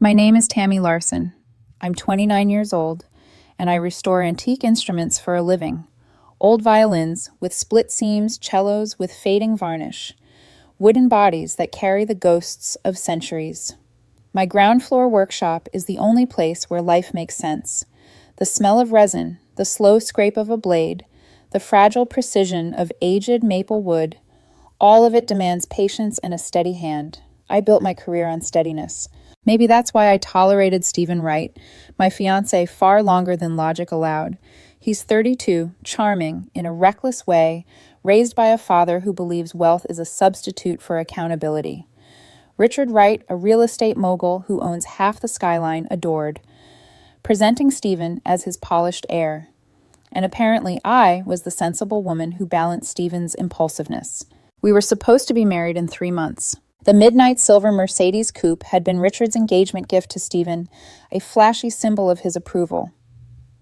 My name is Tammy Larson. I'm 29 years old, and I restore antique instruments for a living. Old violins with split seams, cellos with fading varnish, wooden bodies that carry the ghosts of centuries. My ground floor workshop is the only place where life makes sense. The smell of resin, the slow scrape of a blade, the fragile precision of aged maple wood, all of it demands patience and a steady hand. I built my career on steadiness. Maybe that's why I tolerated Stephen Wright, my fiancé, far longer than logic allowed. He's 32, charming, in a reckless way, raised by a father who believes wealth is a substitute for accountability. Richard Wright, a real estate mogul who owns half the skyline, adored, presenting Stephen as his polished heir. And apparently I was the sensible woman who balanced Stephen's impulsiveness. We were supposed to be married in 3 months. The midnight silver Mercedes coupe had been Richard's engagement gift to Stephen, a flashy symbol of his approval.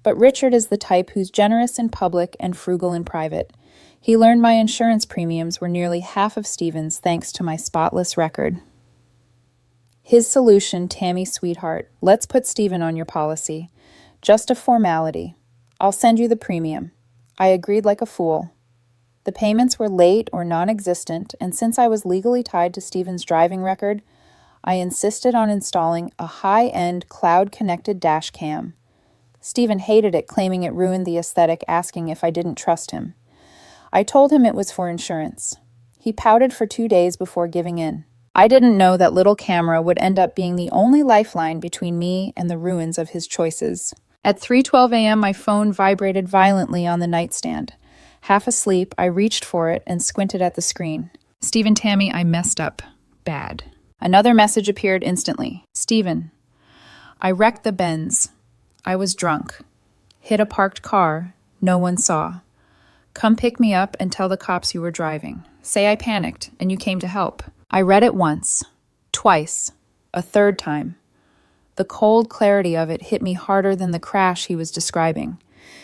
But Richard is the type who's generous in public and frugal in private. He learned my insurance premiums were nearly half of Stephen's thanks to my spotless record. His solution, Tammy sweetheart, let's put Stephen on your policy. Just a formality. I'll send you the premium. I agreed like a fool. The payments were late or non-existent, and since I was legally tied to Stephen's driving record, I insisted on installing a high-end cloud-connected dash cam. Stephen hated it, claiming it ruined the aesthetic, asking if I didn't trust him. I told him it was for insurance. He pouted for 2 days before giving in. I didn't know that little camera would end up being the only lifeline between me and the ruins of his choices. At 3:12 a.m., my phone vibrated violently on the nightstand. Half asleep, I reached for it and squinted at the screen. Stephen, Tammy, I messed up. Bad. Another message appeared instantly. Stephen, I wrecked the Benz. I was drunk. Hit a parked car. No one saw. Come pick me up and tell the cops you were driving. Say I panicked and you came to help. I read it once, twice, a third time. The cold clarity of it hit me harder than the crash he was describing.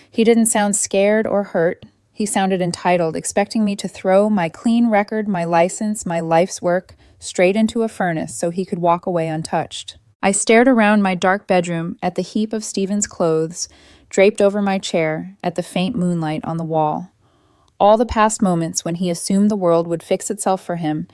He didn't sound scared or hurt. He sounded entitled, expecting me to throw my clean record, my license, my life's work straight into a furnace so he could walk away untouched. I stared around my dark bedroom at the heap of Stephen's clothes draped over my chair, at the faint moonlight on the wall. All the past moments when he assumed the world would fix itself for him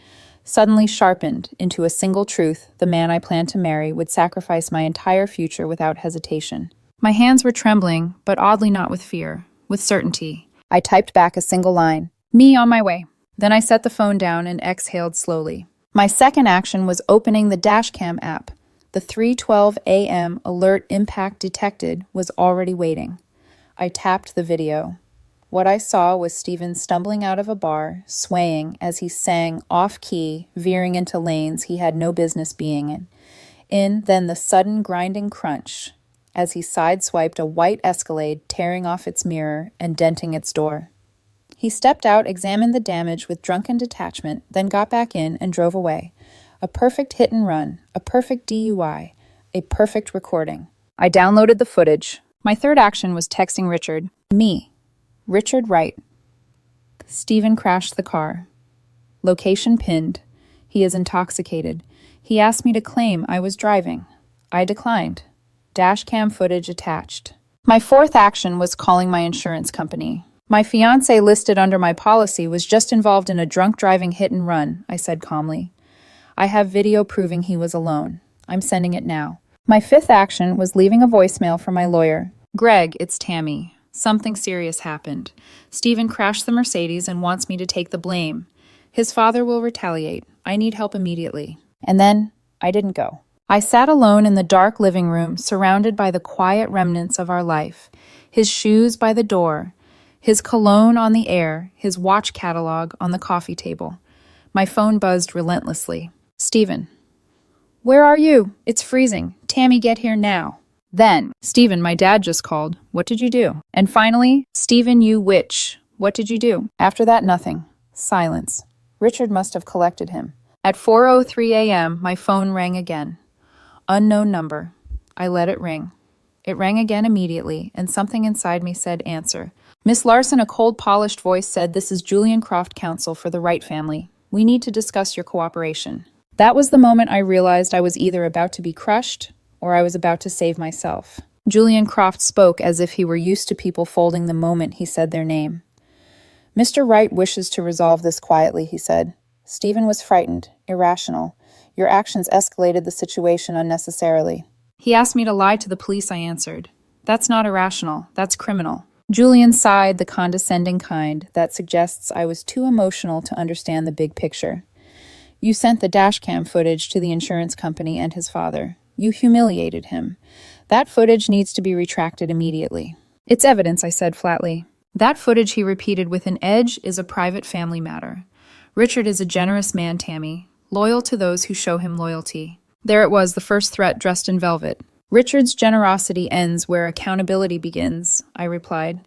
suddenly sharpened into a single truth: the man I planned to marry would sacrifice my entire future without hesitation. My hands were trembling, but oddly not with fear, with certainty. I typed back a single line, "Me on my way." Then I set the phone down and exhaled slowly. My second action was opening the dashcam app. The 3:12 a.m. alert impact detected was already waiting. I tapped the video. What I saw was Stephen stumbling out of a bar, swaying as he sang off-key, veering into lanes he had no business being in. Then the sudden grinding crunch as he sideswiped a white Escalade, tearing off its mirror and denting its door. He stepped out, examined the damage with drunken detachment, then got back in and drove away. A perfect hit and run, a perfect DUI, a perfect recording. I downloaded the footage. My third action was texting Richard. Me, Richard Wright. Stephen crashed the car. Location pinned. He is intoxicated. He asked me to claim I was driving. I declined. Dashcam footage attached. My fourth action was calling my insurance company. My fiancé listed under my policy was just involved in a drunk driving hit and run, I said calmly. I have video proving he was alone. I'm sending it now. My fifth action was leaving a voicemail for my lawyer. Greg, it's Tammy. Something serious happened. Stephen crashed the Mercedes and wants me to take the blame. His father will retaliate. I need help immediately. And then I didn't go. I sat alone in the dark living room, surrounded by the quiet remnants of our life. His shoes by the door, his cologne on the air, his watch catalog on the coffee table. My phone buzzed relentlessly. Stephen. Where are you? It's freezing. Tammy, get here now. Then, Stephen, my dad just called. What did you do? And finally, Stephen, you witch. What did you do? After that, nothing. Silence. Richard must have collected him. At 4:03 a.m., my phone rang again. Unknown number. I let it ring. It rang again immediately, and something inside me said, answer. Miss Larson, a cold, polished voice said, this is Julian Croft, counsel for the Wright family. We need to discuss your cooperation. That was the moment I realized I was either about to be crushed or I was about to save myself. Julian Croft spoke as if he were used to people folding the moment he said their name. Mr. Wright wishes to resolve this quietly, he said. Stephen was frightened, irrational. Your actions escalated the situation unnecessarily. He asked me to lie to the police, I answered. That's not irrational, that's criminal. Julian sighed, the condescending kind that suggests I was too emotional to understand the big picture. You sent the dashcam footage to the insurance company and his father. You humiliated him. That footage needs to be retracted immediately. It's evidence, I said flatly. That footage, he repeated with an edge, is a private family matter. Richard is a generous man, Tammy, loyal to those who show him loyalty. There it was, the first threat dressed in velvet. Richard's generosity ends where accountability begins, I replied.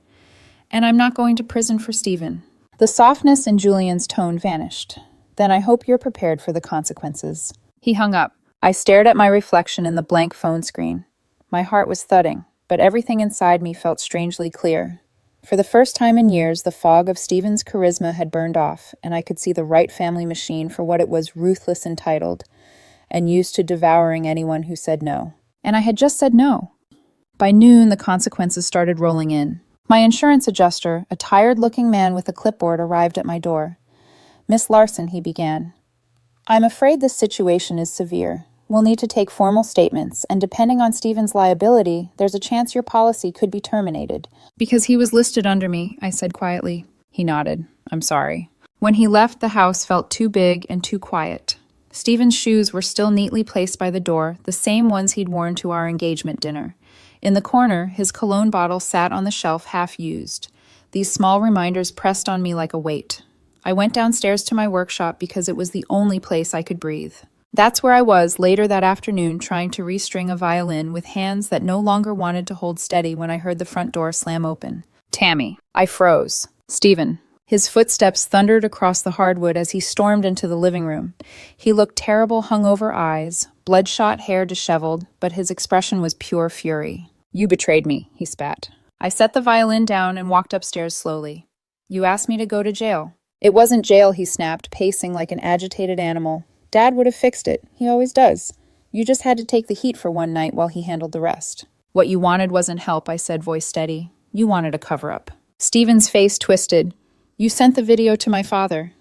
And I'm not going to prison for Stephen. The softness in Julian's tone vanished. Then I hope you're prepared for the consequences. He hung up. I stared at my reflection in the blank phone screen. My heart was thudding, but everything inside me felt strangely clear. For the first time in years, the fog of Stephen's charisma had burned off, and I could see the Wright family machine for what it was, ruthless, entitled, and used to devouring anyone who said no. And I had just said no. By noon, the consequences started rolling in. My insurance adjuster, a tired-looking man with a clipboard, arrived at my door. Miss Larson, he began. I'm afraid this situation is severe. We'll need to take formal statements, and depending on Stephen's liability, there's a chance your policy could be terminated. Because he was listed under me, I said quietly. He nodded. I'm sorry. When he left, the house felt too big and too quiet. Stephen's shoes were still neatly placed by the door, the same ones he'd worn to our engagement dinner. In the corner, his cologne bottle sat on the shelf half-used. These small reminders pressed on me like a weight. I went downstairs to my workshop because it was the only place I could breathe. That's where I was later that afternoon, trying to restring a violin with hands that no longer wanted to hold steady when I heard the front door slam open. Tammy. I froze. Stephen. His footsteps thundered across the hardwood as he stormed into the living room. He looked terrible, hungover eyes, bloodshot hair disheveled, but his expression was pure fury. You betrayed me, he spat. I set the violin down and walked upstairs slowly. You asked me to go to jail. It wasn't jail, he snapped, pacing like an agitated animal. Dad would have fixed it. He always does. You just had to take the heat for one night while he handled the rest. What you wanted wasn't help, I said, voice steady. You wanted a cover-up. Stephen's face twisted. You sent the video to my father.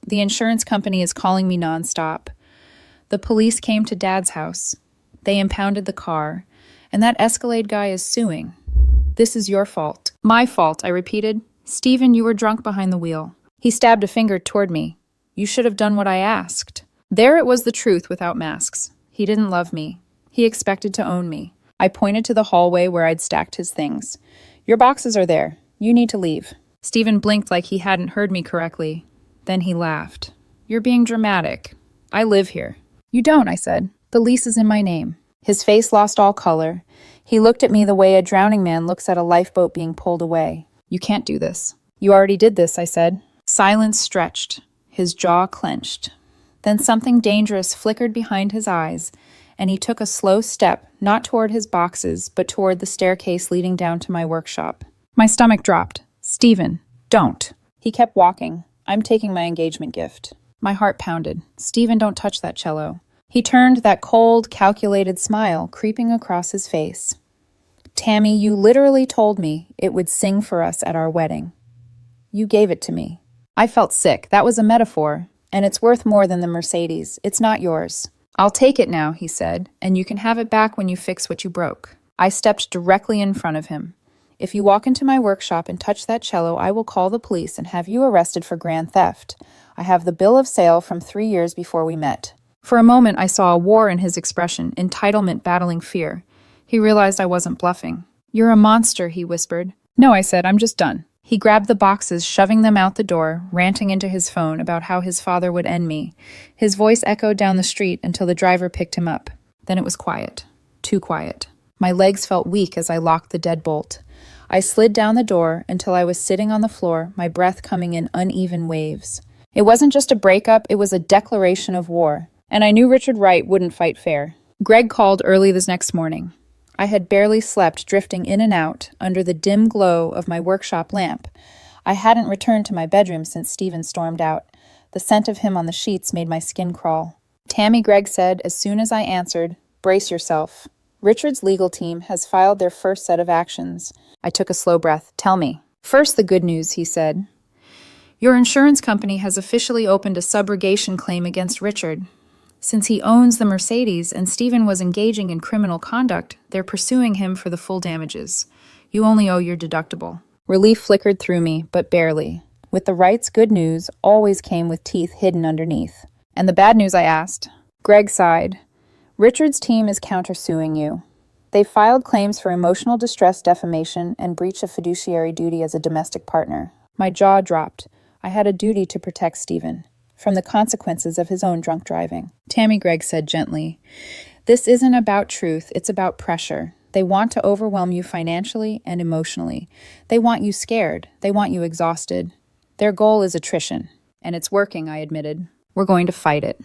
The insurance company is calling me nonstop. The police came to Dad's house. They impounded the car. And that Escalade guy is suing. This is your fault. My fault, I repeated. Stephen, you were drunk behind the wheel. He stabbed a finger toward me. You should have done what I asked. There it was, the truth without masks. He didn't love me. He expected to own me. I pointed to the hallway where I'd stacked his things. Your boxes are there. You need to leave. Stephen blinked like he hadn't heard me correctly. Then he laughed. You're being dramatic. I live here. You don't, I said. The lease is in my name. His face lost all color. He looked at me the way a drowning man looks at a lifeboat being pulled away. You can't do this. You already did this, I said. Silence stretched. His jaw clenched. Then something dangerous flickered behind his eyes, and he took a slow step, not toward his boxes, but toward the staircase leading down to my workshop. My stomach dropped. Stephen, don't. He kept walking. I'm taking my engagement gift. My heart pounded. Stephen, don't touch that cello. He turned, that cold, calculated smile creeping across his face. Tammy, you literally told me it would sing for us at our wedding. You gave it to me. I felt sick. That was a metaphor. And it's worth more than the Mercedes. It's not yours. I'll take it now, he said, and you can have it back when you fix what you broke. I stepped directly in front of him. If you walk into my workshop and touch that cello, I will call the police and have you arrested for grand theft. I have the bill of sale from 3 years before we met. For a moment, I saw a war in his expression, entitlement battling fear. He realized I wasn't bluffing. You're a monster, he whispered. No, I said, I'm just done. He grabbed the boxes, shoving them out the door, ranting into his phone about how his father would end me. His voice echoed down the street until the driver picked him up. Then it was quiet. Too quiet. My legs felt weak as I locked the deadbolt. I slid down the door until I was sitting on the floor, my breath coming in uneven waves. It wasn't just a breakup, it was a declaration of war. And I knew Richard Wright wouldn't fight fair. Greg called early this next morning. I had barely slept, drifting in and out under the dim glow of my workshop lamp. I hadn't returned to my bedroom since Stephen stormed out. The scent of him on the sheets made my skin crawl. Tammy, Greg said as soon as I answered, "Brace yourself. Richard's legal team has filed their first set of actions." I took a slow breath. "Tell me." "First, the good news," he said. "Your insurance company has officially opened a subrogation claim against Richard. Since he owns the Mercedes and Stephen was engaging in criminal conduct, they're pursuing him for the full damages. You only owe your deductible." Relief flickered through me, but barely. With the right's good news always came with teeth hidden underneath. "And the bad news?" I asked. Greg sighed. "Richard's team is countersuing you. They filed claims for emotional distress defamation and breach of fiduciary duty as a domestic partner." My jaw dropped. I had a duty to protect Stephen from the consequences of his own drunk driving. Tammy, Greg said gently, "This isn't about truth, it's about pressure. They want to overwhelm you financially and emotionally. They want you scared. They want you exhausted. Their goal is attrition." "And it's working," I admitted. "We're going to fight it.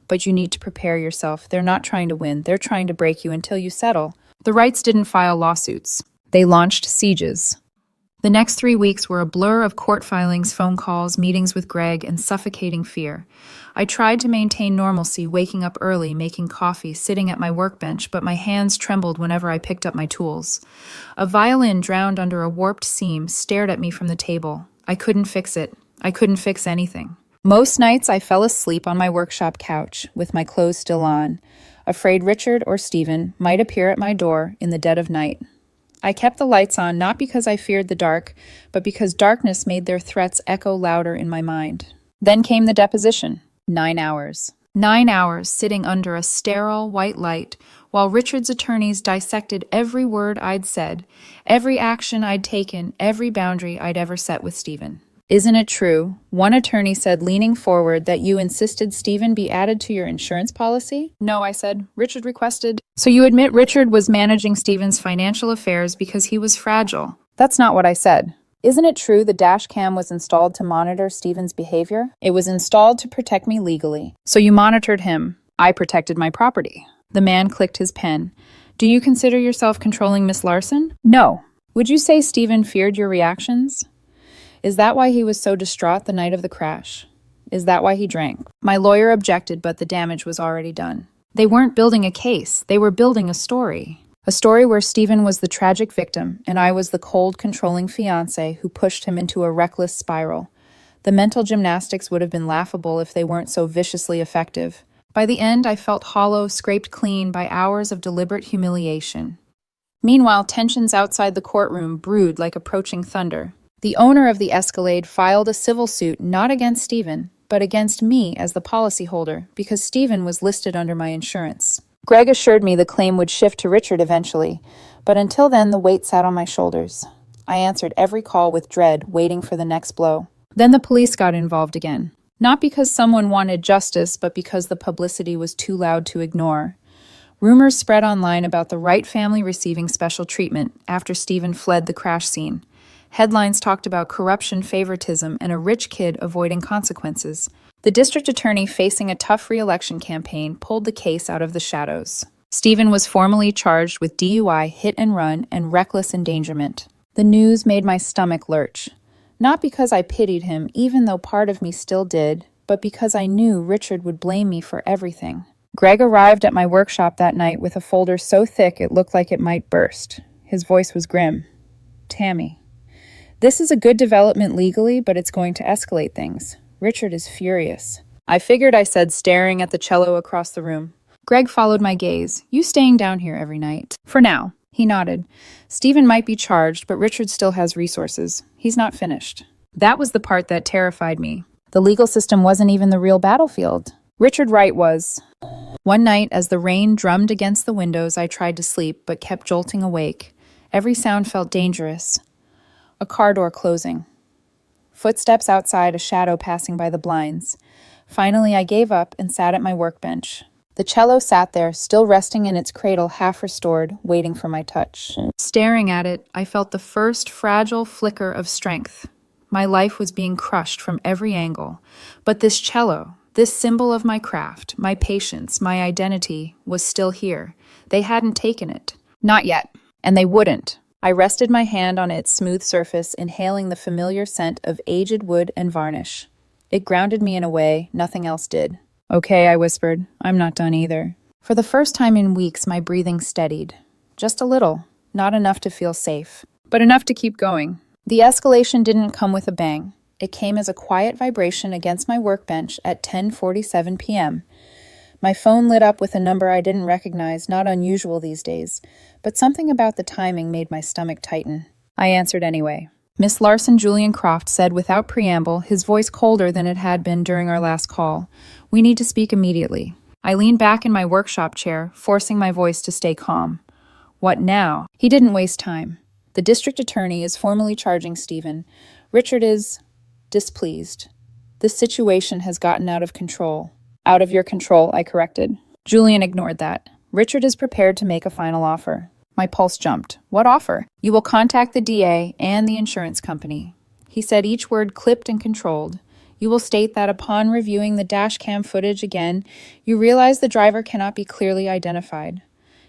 But you need to prepare yourself. They're not trying to win. They're trying to break you until you settle." The Wrights didn't file lawsuits. They launched sieges. The next 3 weeks were a blur of court filings, phone calls, meetings with Greg, and suffocating fear. I tried to maintain normalcy, waking up early, making coffee, sitting at my workbench, but my hands trembled whenever I picked up my tools. A violin drowned under a warped seam stared at me from the table. I couldn't fix it. I couldn't fix anything. Most nights I fell asleep on my workshop couch, with my clothes still on, afraid Richard or Stephen might appear at my door in the dead of night. I kept the lights on not because I feared the dark, but because darkness made their threats echo louder in my mind. Then came the deposition. 9 hours. 9 hours sitting under a sterile white light while Richard's attorneys dissected every word I'd said, every action I'd taken, every boundary I'd ever set with Stephen. "Isn't it true," one attorney said, leaning forward, "that you insisted Stephen be added to your insurance policy?" "No," I said. "Richard requested." "So you admit Richard was managing Stephen's financial affairs because he was fragile?" "That's not what I said." "Isn't it true the dash cam was installed to monitor Stephen's behavior?" "It was installed to protect me legally." "So you monitored him." "I protected my property." The man clicked his pen. "Do you consider yourself controlling Miss Larson?" "No." "Would you say Stephen feared your reactions? Is that why he was so distraught the night of the crash? Is that why he drank?" My lawyer objected, but the damage was already done. They weren't building a case. They were building a story. A story where Stephen was the tragic victim, and I was the cold, controlling fiancé who pushed him into a reckless spiral. The mental gymnastics would have been laughable if they weren't so viciously effective. By the end, I felt hollow, scraped clean by hours of deliberate humiliation. Meanwhile, tensions outside the courtroom brewed like approaching thunder. The owner of the Escalade filed a civil suit not against Stephen, but against me as the policyholder because Stephen was listed under my insurance. Greg assured me the claim would shift to Richard eventually, but until then the weight sat on my shoulders. I answered every call with dread, waiting for the next blow. Then the police got involved again. Not because someone wanted justice, but because the publicity was too loud to ignore. Rumors spread online about the Wright family receiving special treatment after Stephen fled the crash scene. Headlines talked about corruption, favoritism, and a rich kid avoiding consequences. The district attorney, facing a tough re-election campaign, pulled the case out of the shadows. Stephen was formally charged with DUI, hit and run, and reckless endangerment. The news made my stomach lurch. Not because I pitied him, even though part of me still did, but because I knew Richard would blame me for everything. Greg arrived at my workshop that night with a folder so thick it looked like it might burst. His voice was grim. "Tammy, this is a good development legally, but it's going to escalate things. Richard is furious." "I figured," I said, staring at the cello across the room. Greg followed my gaze. "You staying down here every night?" "For now." He nodded. "Stephen might be charged, but Richard still has resources. He's not finished." That was the part that terrified me. The legal system wasn't even the real battlefield. Richard Wright was. One night, as the rain drummed against the windows, I tried to sleep, but kept jolting awake. Every sound felt dangerous. A car door closing. Footsteps outside, a shadow passing by the blinds. Finally, I gave up and sat at my workbench. The cello sat there, still resting in its cradle, half restored, waiting for my touch. Staring at it, I felt the first fragile flicker of strength. My life was being crushed from every angle. But this cello, this symbol of my craft, my patience, my identity, was still here. They hadn't taken it. Not yet. And they wouldn't. I rested my hand on its smooth surface, inhaling the familiar scent of aged wood and varnish. It grounded me in a way nothing else did. Okay, I whispered. I'm not done either. For the first time in weeks, my breathing steadied. Just a little, not enough to feel safe, but enough to keep going. The escalation didn't come with a bang. It came as a quiet vibration against my workbench at 10:47 p.m. My phone lit up with a number I didn't recognize, not unusual these days, but something about the timing made my stomach tighten. I answered anyway. Miss Larson, Julian Croft said without preamble, his voice colder than it had been during our last call. We need to speak immediately. I leaned back in my workshop chair, forcing my voice to stay calm. What now? He didn't waste time. The district attorney is formally charging Stephen. Richard is displeased. This situation has gotten out of control. Out of your control, I corrected. Julian ignored that. Richard is prepared to make a final offer. My pulse jumped. What offer? You will contact the DA and the insurance company. He said each word clipped and controlled. You will state that upon reviewing the dash cam footage again, you realize the driver cannot be clearly identified.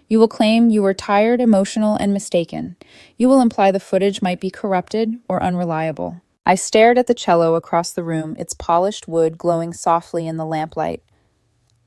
You will claim you were tired, emotional, and mistaken. You will imply the footage might be corrupted or unreliable. I stared at the cello across the room, its polished wood glowing softly in the lamplight.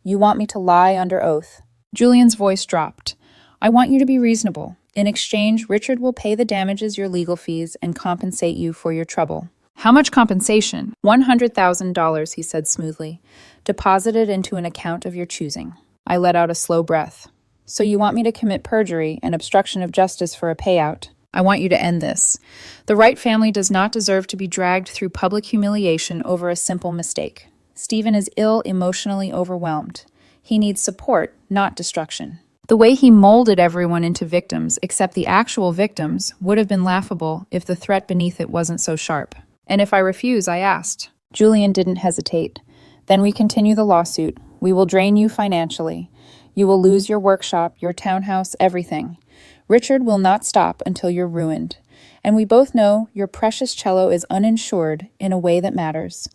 You want me to lie under oath. Julian's voice dropped. I want you to be reasonable. In exchange, Richard will pay the damages, your legal fees, and compensate you for your trouble. How much compensation? $100,000, he said smoothly. Deposited into an account of your choosing. I let out a slow breath. So you want me to commit perjury and obstruction of justice for a payout? I want you to end this. The Wright family does not deserve to be dragged through public humiliation over a simple mistake. Stephen is ill, emotionally overwhelmed. He needs support, not destruction. The way he molded everyone into victims, except the actual victims, would have been laughable if the threat beneath it wasn't so sharp. And if I refuse, I asked. Julian didn't hesitate. Then we continue the lawsuit. We will drain you financially. You will lose your workshop, your townhouse, everything. Richard will not stop until you're ruined. And we both know your precious cello is uninsured in a way that matters.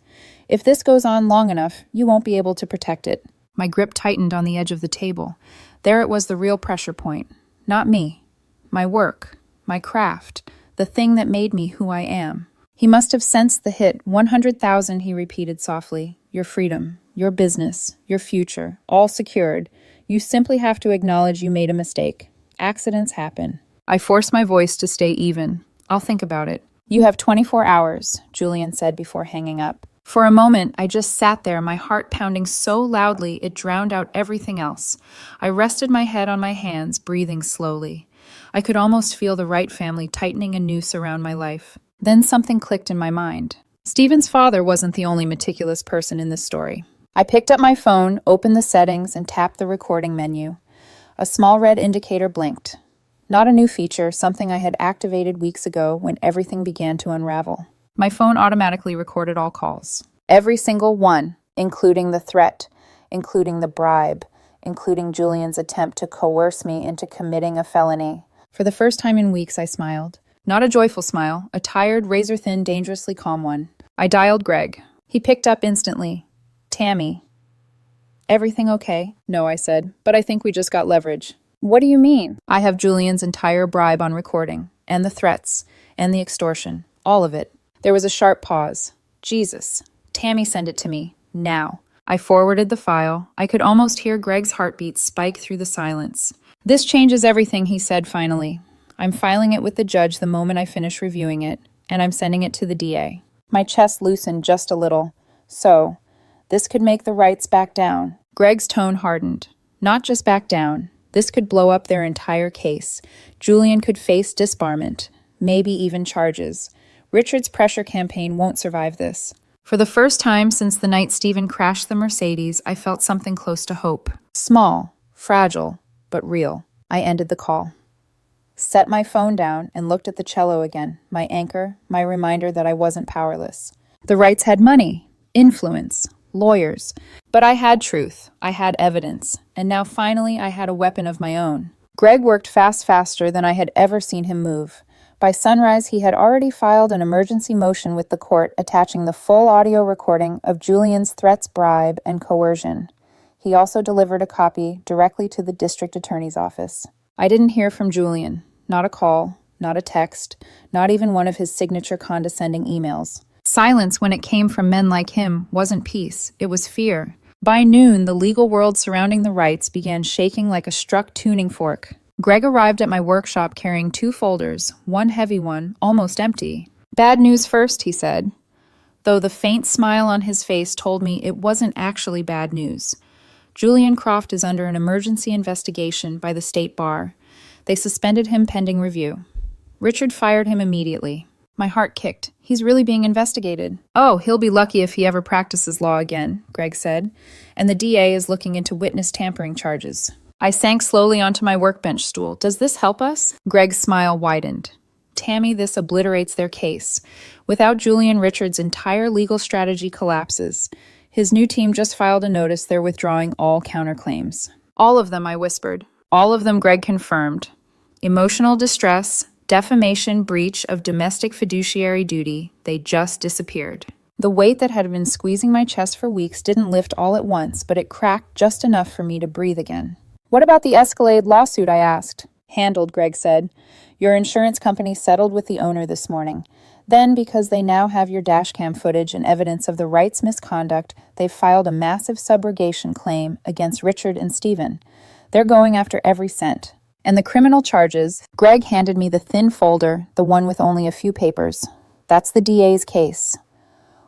If this goes on long enough, you won't be able to protect it. My grip tightened on the edge of the table. There it was, the real pressure point. Not me. My work. My craft. The thing that made me who I am. He must have sensed the hit. 100,000, he repeated softly. Your freedom. Your business. Your future. All secured. You simply have to acknowledge you made a mistake. Accidents happen. I forced my voice to stay even. I'll think about it. You have 24 hours, Julian said before hanging up. For a moment, I just sat there, my heart pounding so loudly it drowned out everything else. I rested my head on my hands, breathing slowly. I could almost feel the Wright family tightening a noose around my life. Then something clicked in my mind. Stephen's father wasn't the only meticulous person in this story. I picked up my phone, opened the settings, and tapped the recording menu. A small red indicator blinked. Not a new feature, something I had activated weeks ago when everything began to unravel. My phone automatically recorded all calls. Every single one, including the threat, including the bribe, including Julian's attempt to coerce me into committing a felony. For the first time in weeks, I smiled. Not a joyful smile, a tired, razor-thin, dangerously calm one. I dialed Greg. He picked up instantly. Tammy. Everything okay? No, I said, but I think we just got leverage. What do you mean? I have Julian's entire bribe on recording, and the threats, and the extortion, all of it. There was a sharp pause. Jesus. Tammy, send it to me. Now. I forwarded the file. I could almost hear Greg's heartbeat spike through the silence. This changes everything, he said finally. I'm filing it with the judge the moment I finish reviewing it, and I'm sending it to the DA. My chest loosened just a little. So, this could make the Wrights back down. Greg's tone hardened. Not just back down. This could blow up their entire case. Julian could face disbarment, maybe even charges. Richard's pressure campaign won't survive this. For the first time since the night Stephen crashed the Mercedes, I felt something close to hope. Small, fragile, but real. I ended the call. Set my phone down and looked at the cello again, my anchor, my reminder that I wasn't powerless. The Wrights had money, influence, lawyers. But I had truth, I had evidence, and now finally I had a weapon of my own. Greg worked faster than I had ever seen him move. By sunrise, he had already filed an emergency motion with the court attaching the full audio recording of Julian's threats, bribe, and coercion. He also delivered a copy directly to the district attorney's office. I didn't hear from Julian. Not a call, not a text, not even one of his signature condescending emails. Silence, when it came from men like him, wasn't peace. It was fear. By noon, the legal world surrounding the rights began shaking like a struck tuning fork. Greg arrived at my workshop carrying 2 folders, one heavy one, almost empty. "Bad news first," he said, though the faint smile on his face told me it wasn't actually bad news. Julian Croft is under an emergency investigation by the state bar. They suspended him pending review. Richard fired him immediately. My heart kicked. He's really being investigated. "Oh, he'll be lucky if he ever practices law again," Greg said, "and the DA is looking into witness tampering charges." I sank slowly onto my workbench stool. "Does this help us?" Greg's smile widened. "Tammy, this obliterates their case. Without Julian, Richard's entire legal strategy collapses. His new team just filed a notice they're withdrawing all counterclaims." "All of them," I whispered. "All of them," Greg confirmed. "Emotional distress, defamation, breach of domestic fiduciary duty, they just disappeared." The weight that had been squeezing my chest for weeks didn't lift all at once, but it cracked just enough for me to breathe again. "What about the Escalade lawsuit?" I asked. "Handled," Greg said. "Your insurance company settled with the owner this morning. Then, because they now have your dashcam footage and evidence of the rights misconduct, they've filed a massive subrogation claim against Richard and Stephen. They're going after every cent. And the criminal charges," Greg handed me the thin folder, the one with only a few papers. "That's the DA's case.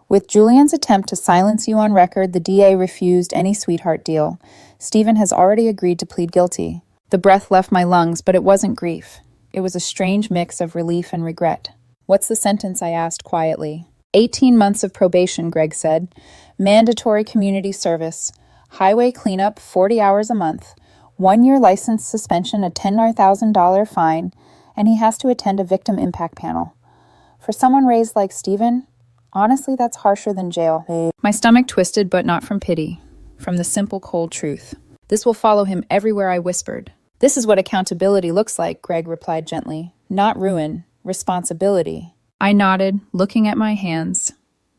With Julian's attempt to silence you on record, the DA refused any sweetheart deal. Stephen has already agreed to plead guilty." The breath left my lungs, but it wasn't grief. It was a strange mix of relief and regret. "What's the sentence?" I asked quietly. 18 months of probation, Greg said. "Mandatory community service. Highway cleanup, 40 hours a month. 1-year license suspension, a $10,000 fine, and he has to attend a victim impact panel. For someone raised like Stephen, honestly, that's harsher than jail." My stomach twisted, but not from pity. From the simple, cold truth. "This will follow him everywhere," I whispered. "This is what accountability looks like," Greg replied gently. "Not ruin, responsibility." I nodded, looking at my hands.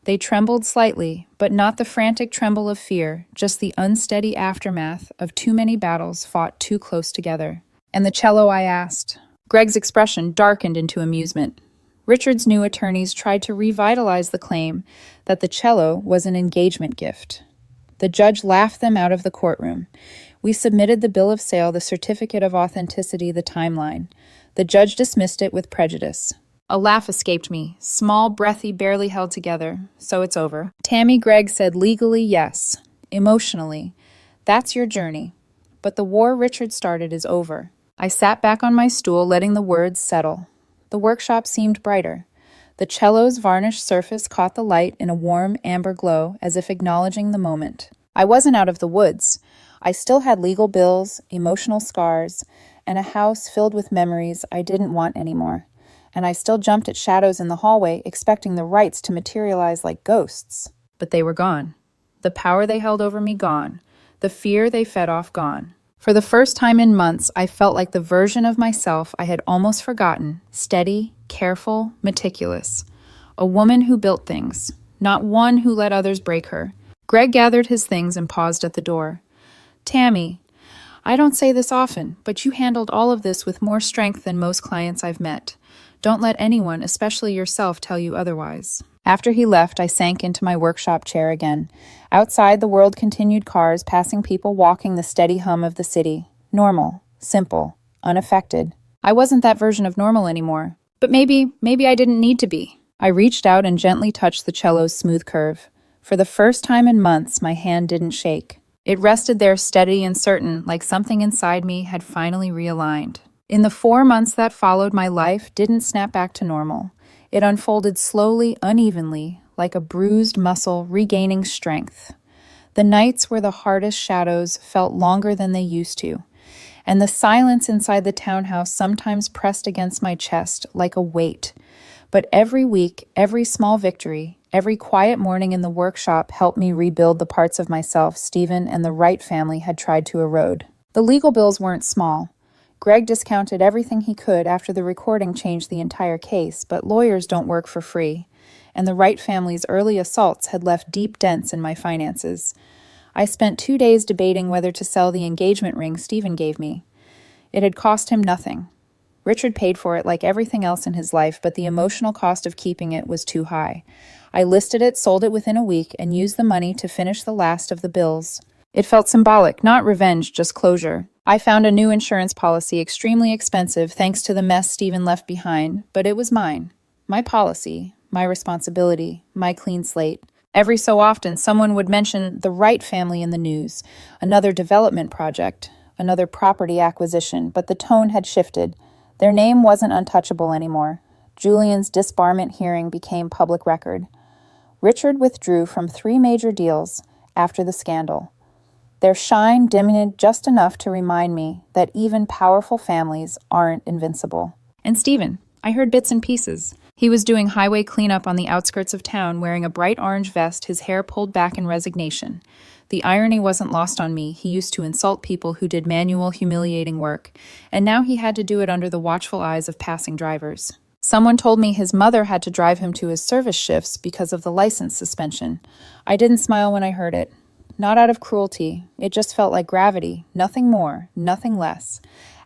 They trembled slightly, but not the frantic tremble of fear, just the unsteady aftermath of too many battles fought too close together. "And the cello?" I asked. Greg's expression darkened into amusement. Richard's new attorneys tried to revitalize the claim that the cello was an engagement gift. The judge laughed them out of the courtroom. We submitted the bill of sale, the certificate of authenticity, the timeline. The judge dismissed it with prejudice. A laugh escaped me, small, breathy, barely held together. "So it's over." "Tammy," Greg said, "legally, yes. Emotionally, that's your journey. But the war Richard started is over." I sat back on my stool, letting the words settle. The workshop seemed brighter. The cello's varnished surface caught the light in a warm amber glow, as if acknowledging the moment. I wasn't out of the woods. I still had legal bills, emotional scars, and a house filled with memories I didn't want anymore. And I still jumped at shadows in the hallway, expecting the rights to materialize like ghosts. But they were gone. The power they held over me gone. The fear they fed off gone. For the first time in months, I felt like the version of myself I had almost forgotten, steady, careful, meticulous. A woman who built things, not one who let others break her. Greg gathered his things and paused at the door. "Tammy, I don't say this often, but you handled all of this with more strength than most clients I've met. Don't let anyone, especially yourself, tell you otherwise." After he left, I sank into my workshop chair again. Outside, the world continued, cars, passing people, walking, the steady hum of the city. Normal, simple, unaffected. I wasn't that version of normal anymore. But maybe I didn't need to be. I reached out and gently touched the cello's smooth curve. For the first time in months, my hand didn't shake. It rested there steady and certain, like something inside me had finally realigned. In the 4 months that followed, my life didn't snap back to normal. It unfolded slowly, unevenly, like a bruised muscle regaining strength. The nights where the hardest shadows felt longer than they used to, and the silence inside the townhouse sometimes pressed against my chest like a weight. But every week, every small victory, every quiet morning in the workshop helped me rebuild the parts of myself Stephen and the Wright family had tried to erode. The legal bills weren't small. Greg discounted everything he could after the recording changed the entire case, but lawyers don't work for free, and the Wright family's early assaults had left deep dents in my finances. I spent 2 days debating whether to sell the engagement ring Stephen gave me. It had cost him nothing. Richard paid for it like everything else in his life, but the emotional cost of keeping it was too high. I listed it, sold it within a week, and used the money to finish the last of the bills. It felt symbolic, not revenge, just closure. I found a new insurance policy, extremely expensive thanks to the mess Stephen left behind, but it was mine. My policy, my responsibility, my clean slate. Every so often, someone would mention the Wright family in the news, another development project, another property acquisition, but the tone had shifted. Their name wasn't untouchable anymore. Julian's disbarment hearing became public record. Richard withdrew from 3 major deals after the scandal. Their shine dimmed just enough to remind me that even powerful families aren't invincible. And Stephen, I heard bits and pieces. He was doing highway cleanup on the outskirts of town, wearing a bright orange vest, his hair pulled back in resignation. The irony wasn't lost on me. He used to insult people who did manual, humiliating work, and now he had to do it under the watchful eyes of passing drivers. Someone told me his mother had to drive him to his service shifts because of the license suspension. I didn't smile when I heard it. Not out of cruelty. It just felt like gravity. Nothing more, nothing less.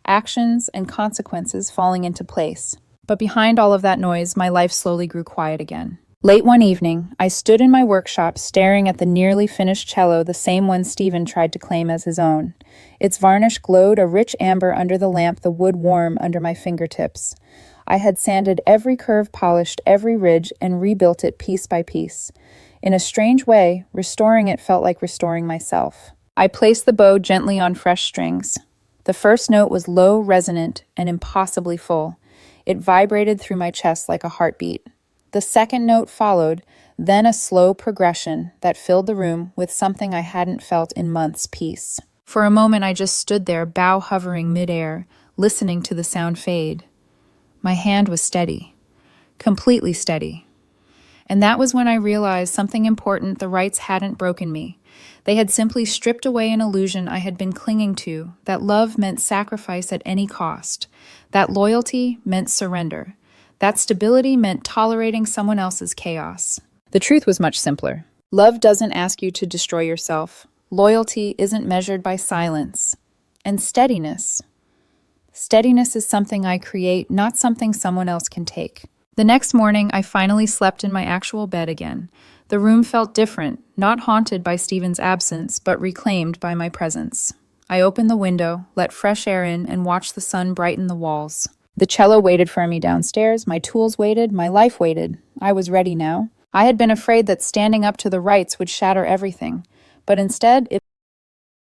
Actions and consequences falling into place. But behind all of that noise, my life slowly grew quiet again. Late one evening, I stood in my workshop staring at the nearly finished cello, the same one Stephen tried to claim as his own. Its varnish glowed a rich amber under the lamp, the wood warm under my fingertips. I had sanded every curve, polished every ridge, and rebuilt it piece by piece. In a strange way, restoring it felt like restoring myself. I placed the bow gently on fresh strings. The first note was low, resonant, and impossibly full. It vibrated through my chest like a heartbeat. The second note followed, then a slow progression that filled the room with something I hadn't felt in months, peace. For a moment I just stood there, bow hovering midair, listening to the sound fade. My hand was steady, completely steady. And that was when I realized something important: the Wrights hadn't broken me. They had simply stripped away an illusion I had been clinging to, that love meant sacrifice at any cost, that loyalty meant surrender, that stability meant tolerating someone else's chaos. The truth was much simpler. Love doesn't ask you to destroy yourself. Loyalty isn't measured by silence. And steadiness. Steadiness is something I create, not something someone else can take. The next morning, I finally slept in my actual bed again. The room felt different, not haunted by Stephen's absence, but reclaimed by my presence. I opened the window, let fresh air in, and watched the sun brighten the walls. The cello waited for me downstairs, my tools waited, my life waited. I was ready now. I had been afraid that standing up to the Wrights would shatter everything, but instead, it